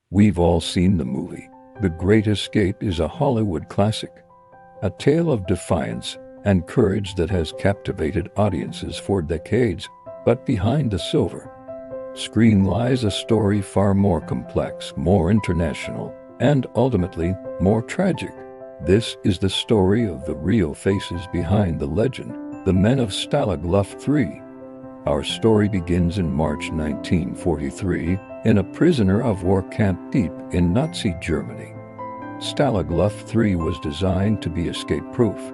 We've all seen the movie. The Great Escape is a Hollywood classic, a tale of defiance and courage that has captivated audiences for decades. But behind the silver screen lies a story far more complex, more international, and ultimately more tragic. This is the story of the real faces behind the legend, the men of Stalag Luft III. Our story begins in March 1943 in a prisoner of war camp deep in Nazi Germany. Stalag Luft III was designed to be escape-proof.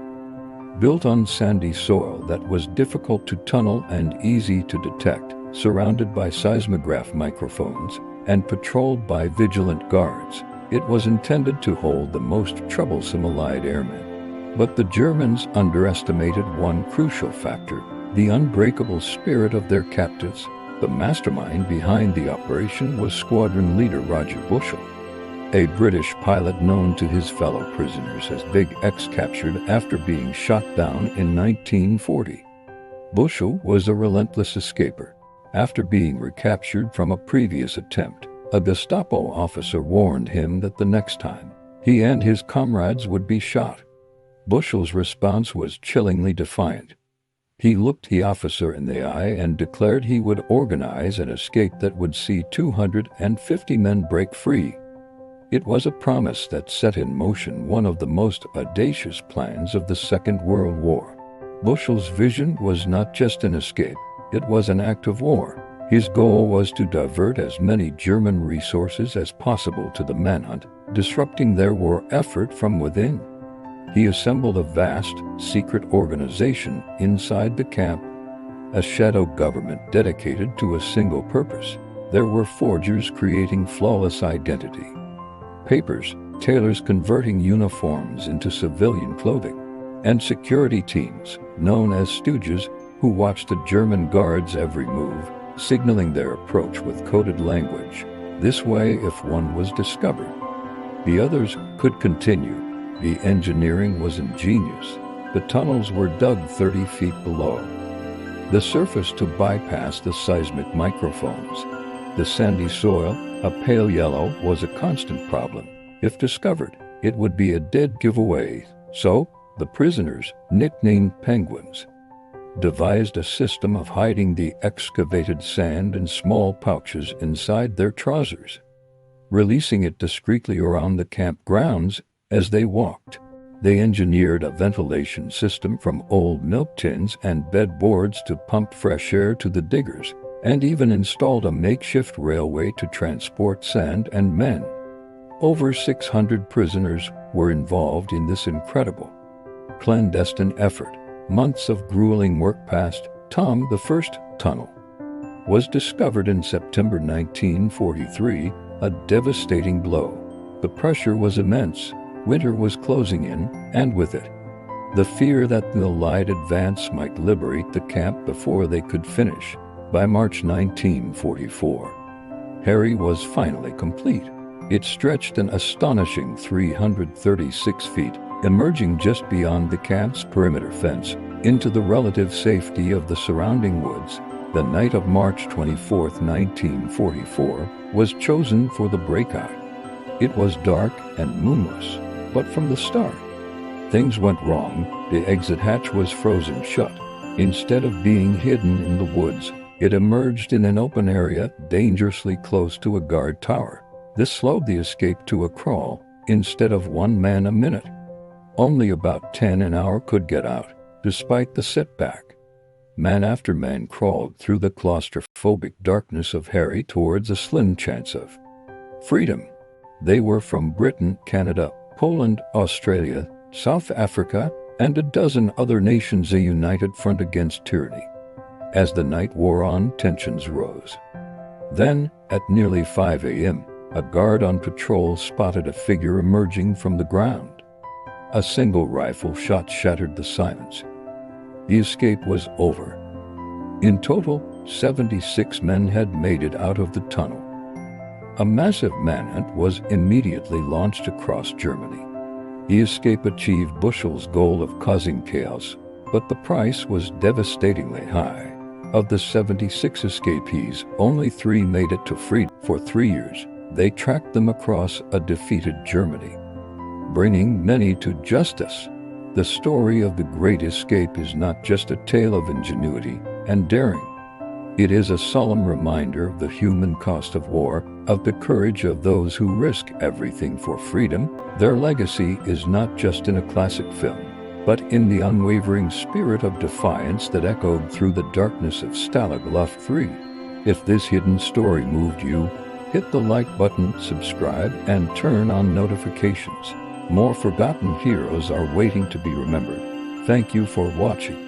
Built on sandy soil that was difficult to tunnel and easy to detect, surrounded by seismograph microphones and patrolled by vigilant guards, it was intended to hold the most troublesome Allied airmen. But the Germans underestimated one crucial factor: the unbreakable spirit of their captives. The mastermind behind the operation was squadron leader Roger Bushell, a British pilot known to his fellow prisoners as Big X, captured after being shot down in 1940. Bushell was a relentless escaper. After being recaptured from a previous attempt, a Gestapo officer warned him that the next time, he and his comrades would be shot. Bushell's response was chillingly defiant. He looked the officer in the eye and declared he would organize an escape that would see 250 men break free. It was a promise that set in motion one of the most audacious plans of the Second World War. Bushell's vision was not just an escape, it was an act of war. His goal was to divert as many German resources as possible to the manhunt, disrupting their war effort from within. He assembled a vast, secret organization inside the camp, a shadow government dedicated to a single purpose. There were forgers creating flawless identity, papers, tailors converting uniforms into civilian clothing, and security teams, known as stooges, who watched the German guards' every move, signaling their approach with coded language. This way, if one was discovered, the others could continue. The engineering was ingenious. The tunnels were dug 30 feet below the surface to bypass the seismic microphones. The sandy soil, a pale yellow, was a constant problem. If discovered, it would be a dead giveaway. So, the prisoners, nicknamed penguins, devised a system of hiding the excavated sand in small pouches inside their trousers, releasing it discreetly around the camp grounds as they walked. They engineered a ventilation system from old milk tins and bedboards to pump fresh air to the diggers, and even installed a makeshift railway to transport sand and men. Over 600 prisoners were involved in this incredible, clandestine effort. Months of grueling work passed. The first tunnel was discovered in September 1943, a devastating blow. The pressure was immense. Winter was closing in, and with it, the fear that the Allied advance might liberate the camp before they could finish. By March 1944, Harry was finally complete. It stretched an astonishing 336 feet, emerging just beyond the camp's perimeter fence, into the relative safety of the surrounding woods. The night of March 24, 1944, was chosen for the breakout. It was dark and moonless, but from the start, things went wrong. The exit hatch was frozen shut. Instead of being hidden in the woods, it emerged in an open area dangerously close to a guard tower. This slowed the escape to a crawl, instead of one man a minute. Only about 10 an hour could get out. Despite the setback, man after man crawled through the claustrophobic darkness of Harry towards a slim chance of freedom. They were from Britain, Canada, Poland, Australia, South Africa, and a dozen other nations, a united front against tyranny. As the night wore on, tensions rose. Then, at nearly 5 a.m., a guard on patrol spotted a figure emerging from the ground. A single rifle shot shattered the silence. The escape was over. In total, 76 men had made it out of the tunnel. A massive manhunt was immediately launched across Germany. The escape achieved Bushell's goal of causing chaos, but the price was devastatingly high. Of the 76 escapees, only 3 made it to freedom. For 3 years, They tracked them across a defeated Germany, bringing many to justice. The story of the Great Escape is not just a tale of ingenuity and daring. It is a solemn reminder of the human cost of war, of the courage of those who risk everything for freedom. Their legacy is not just in a classic film, but in the unwavering spirit of defiance that echoed through the darkness of Stalag Luft III. If this hidden story moved you, hit the like button, subscribe, and turn on notifications. More forgotten heroes are waiting to be remembered. Thank you for watching.